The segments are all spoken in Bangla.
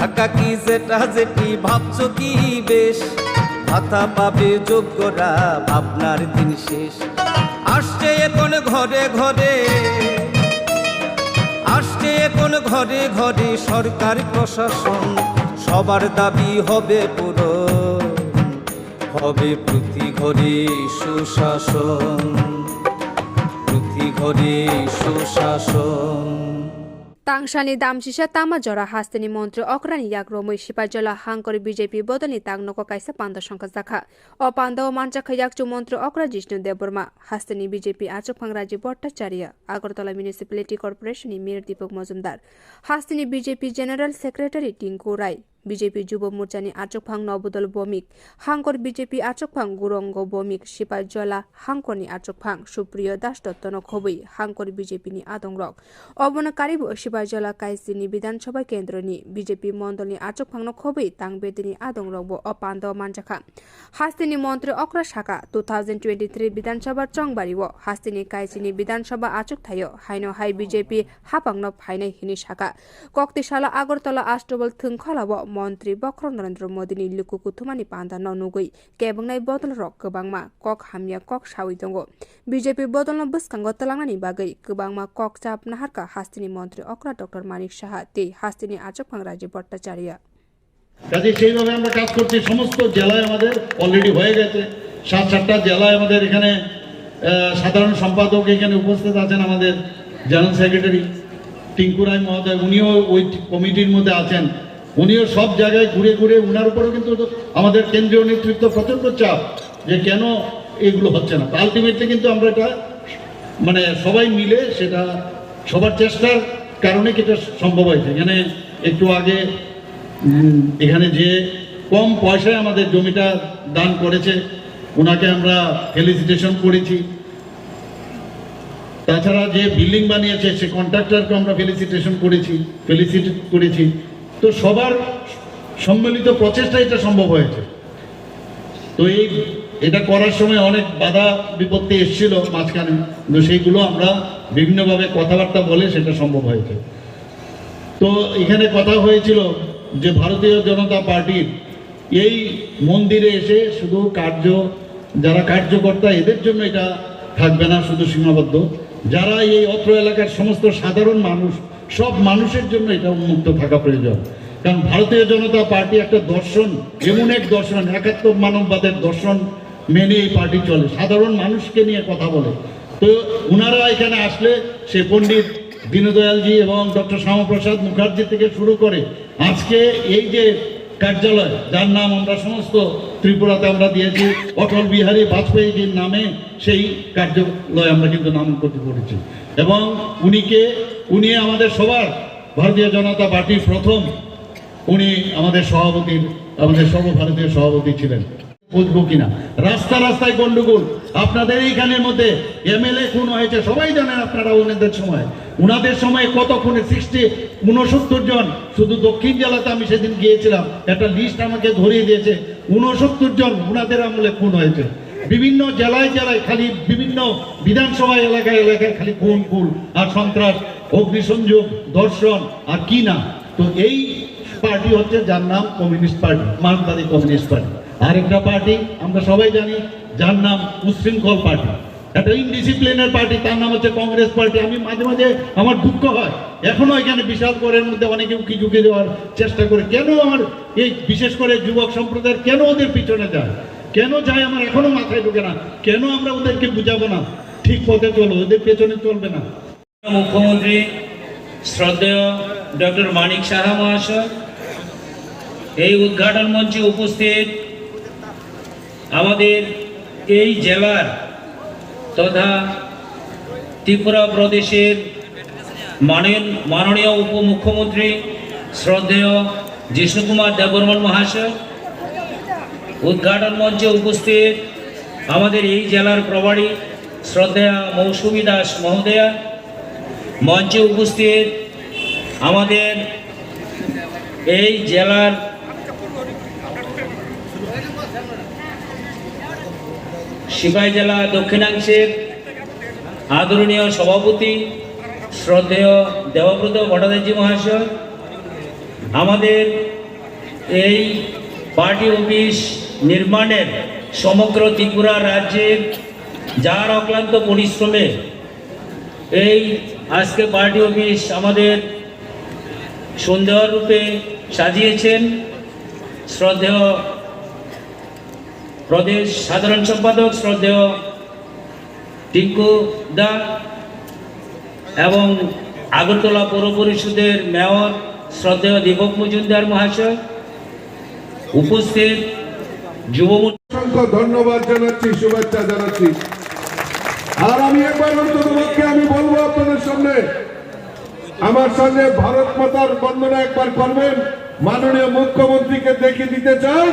টাকা কি যেটা যেটি ভাবছো কি বেশ, ভাতা পাবে যোগ্যরা আপনার দিন শেষ। আসছে এখন ঘরে ঘরে, আসছে এখন ঘরে ঘরে সরকার প্রশাসন, সবার দাবি হবে পূরণ, হবে প্রতি ঘরে সুশাসন, প্রতি ঘরে সুশাসন। Tangsani damsisa tama jora hastini mantri okrani yagromui sipajala hankori BJP bodoni tangnoko kaisa panda sangka zakha o panda o mancha khayakchu mantri okra Jishnu Deborma hastini BJP achokphang Rajiv Bhattacharya Agartala Municipality Corporation ni Mayor Deepak Majumdar hastini BJP General Secretary Tinku Rai BJP Jubo Morchani achokphang Nobodol Bomik hankor BJP achokphang Gurongo Bomik sipajala hankoni achokphang Supriyo Das Dottono khobui hankor BJP ni adongrok obona karibo Sipajala Kaisini Bidansabha Kendro ni BJP Mondol ni achokphang no khobui tangbedini adongrokbo opando manjakha hastini mantri okra shaka 2023 Bidansabha Chongbariwo hastini Kaisini Bidansabha achok thayo haino hai BJP hapangno phainai hini shaka koktishala Agartala Astobal thungkhalabo মন্ত্রী বক্র Narendra Modi ni luku kuthumani panda nonugui kebangnai bodol rok kobangma kok hamya kok sawi dongo BJP bodol no buskango talangnani bagai kobangma kok chap naharka hastini মন্ত্রী okra Dr. Manik Saha te hastini achokphang Rajiv Bhattacharya কাজে সেইভাবে আমরা কাজ করছি সমস্ত জেলায় আমাদের অলরেডি হয়ে গেছে ৭-৭টা জেলায় আমাদের এখানে সাধারণ সম্পাদক এখানে উপস্থিত আছেন আমাদের জেনারেল সেক্রেটারি টিঙ্কু রায় মহোদয় উনিও ওই কমিটির মধ্যে আছেন উনিও সব জায়গায় ঘুরে ঘুরে উনার উপরেও কিন্তু আমাদের কেন্দ্রীয় নেতৃত্ব প্রচন্ড চাপ যে কেন এগুলো হচ্ছে না আলটিমেটলি কিন্তু আমরা এটা মানে সবাই মিলে সেটা সবার চেষ্টার কারণে এটা সম্ভব হয়েছে এখানে একটু আগে এখানে যে কম পয়সায় আমাদের জমিটা দান করেছে ওনাকে আমরা ফেলিসিটেশন করেছি তাছাড়া যে বিল্ডিং বানিয়েছে সে কন্ট্রাক্টরকে আমরা ফেলিসিটেট করেছি তো সবার সম্মিলিত প্রচেষ্টা এটা সম্ভব হয়েছে তো এটা করার সময় অনেক বাধা বিপত্তি এসেছিল মাঝখানে কিন্তু সেইগুলো আমরা বিভিন্নভাবে কথাবার্তা বলে সেটা সম্ভব হয়েছে তো এখানে কথা হয়েছিল যে ভারতীয় জনতা পার্টির এই মন্দিরে এসে শুধু যারা কার্যকর্তা এদের জন্য এটা থাকবে না শুধু সীমাবদ্ধ যারা এই অত্র এলাকার সমস্ত সাধারণ মানুষ সব মানুষের জন্য এটা উন্মুক্ত থাকা প্রয়োজন কারণ ভারতীয় জনতা পার্টি একটা দর্শন এমন এক দর্শন একাত্ম মানববাদের দর্শন মেনে এই পার্টি চলে সাধারণ মানুষকে নিয়ে কথা বলে তো ওনারা এখানে আসলে সে পণ্ডিত দীনদয়ালজি এবং ডক্টর শ্যামাপ্রসাদ মুখার্জি থেকে শুরু করে আজকে এই যে কার্যালয় যার নাম আমরা সমস্ত ত্রিপুরাতে আমরা দিয়েছি অটল বিহারী বাজপেয়ীজির নামে সেই কার্যালয় আমরা কিন্তু নামকরণ করেছি এবং উনি আমাদের সবার ভারতীয় জনতা পার্টির প্রথম উনি আমাদের সর্বভারতীয় সভাপতি ছিলেন বুঝবো কিনা রাস্তায় গন্ডগোল আপনাদের এইখানের মধ্যে এমএলএ খুন হয়েছে সবাই জানেন আপনারা উনাদের সময় কত খুনে 69 জন শুধু দক্ষিণ জেলাতে আমি সেদিন গিয়েছিলাম একটা লিস্ট আমাকে ধরিয়ে দিয়েছে 69 জন উনাদের আমলে খুন হয়েছে বিভিন্ন জেলায় খালি বিভিন্ন বিধানসভা এলাকায় খালি খুন আর সন্ত্রাস অগ্নিসংযোগ ধর্ষণ আর কি না তো এই পার্টি হচ্ছে যার নাম কমিউনিস্ট পার্টি মার্কসবাদী কমিউনিস্ট পার্টি আরেকটা পার্টি আমরা সবাই জানি যার নাম উচ্ছৃঙ্খল পার্টি একটা ইনডিসিপ্লিনের পার্টি তার নাম হচ্ছে কংগ্রেস পার্টি আমি মাঝে মাঝে আমার দুঃখ হয় এখনো এখানে বিশাল করের মধ্যে অনেকে উকি ঝুঁকি দেওয়ার চেষ্টা করে কেন আমার এই বিশেষ করে যুবক সম্প্রদায়ের কেন ওদের পিছনে যায় কেন যায় আমার এখনো মাথায় ঢুকে না কেন আমরা ওদেরকে বুঝাবো না ঠিক পথে চলো ওদের পেছনে চলবে না মুখ্যমন্ত্রী শ্রদ্ধেয় ডক্টর মানিক সাহা মহাশয় এই উদ্ঘাটন মঞ্চে উপস্থিত আমাদের এই জেলার তথা ত্রিপুরা প্রদেশের মাননীয় উপমুখ্যমন্ত্রী শ্রদ্ধেয় জিষ্ণু কুমার দেববর্মন মহাশয় উদ্ঘাটন মঞ্চে উপস্থিত আমাদের এই জেলার প্রভারী শ্রদ্ধেয়া মৌসুমী দাস মহোদয়া মঞ্চে উপস্থিত আমাদের এই জেলার সিপাহী জেলা দক্ষিণাংশের আদরণীয় সভাপতি শ্রদ্ধেয় দেবব্রত ভট্টাচার্য মহাশয় আমাদের এই পার্টি অফিস নির্মাণের সমগ্র ত্রিপুরা রাজ্যের যার অক্লান্ত পরিশ্রমে এই আজকে পার্টি অফিস আমাদের সুন্দর রূপে সাজিয়েছেন শ্রদ্ধেয় প্রদেশ সাধারণ সম্পাদক শ্রদ্ধেয় টিঙ্কু দা এবং আগরতলা পৌর পরিষদের মেয়র শ্রদ্ধেয় দীপক মজুমদার মহাশয়, উপস্থিত যুবমূর্তি অসংখ্য ধন্যবাদ জানাচ্ছি, শুভেচ্ছা জানাচ্ছি। আর আমি একবার অন্ততপক্ষে আমি বলবো আপনাদের সামনে, আমার সঙ্গে ভারত মাতার বন্দনা একবার করবেন। মাননীয় মুখ্যমন্ত্রীকে দেখিয়ে দিতে চাই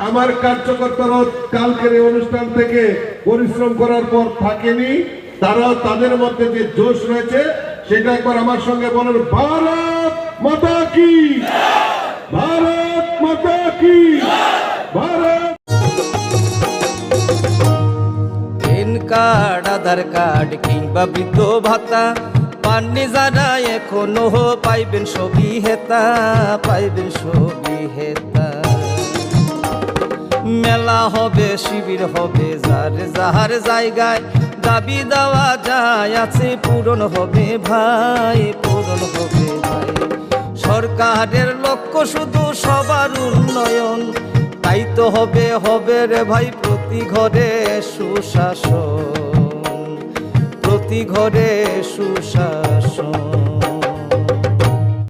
আমার কার্যকর্তারা কালকের এই অনুষ্ঠান থেকে পরিশ্রম করার পর থাকেনি, তারাও তাদের মধ্যে যে জোশ রয়েছে সেটা একবার আমার সঙ্গে বলেন, ভারত মাতা কি, ভারত মাতা কি, ভারত। প্যান কার্ড, আধার কার্ড কিংবা বৃদ্ধ ভাতা পাননি যারা এখনো পাইবেন সবই হেতা, পাইবেন সবই হেতা। মেলা হবে, শিবির হবে, যার যাহার জায়গায় দাবি দেওয়া যায় আছে পূরণ হবে ভাই, পূরণ হবে ভাই। সরকারের লক্ষ্য শুধু সবার উন্নয়ন, তাই তো হবে হবে রে ভাই প্রতি ঘরে সুশাসন, প্রতি ঘরে সুশাসন।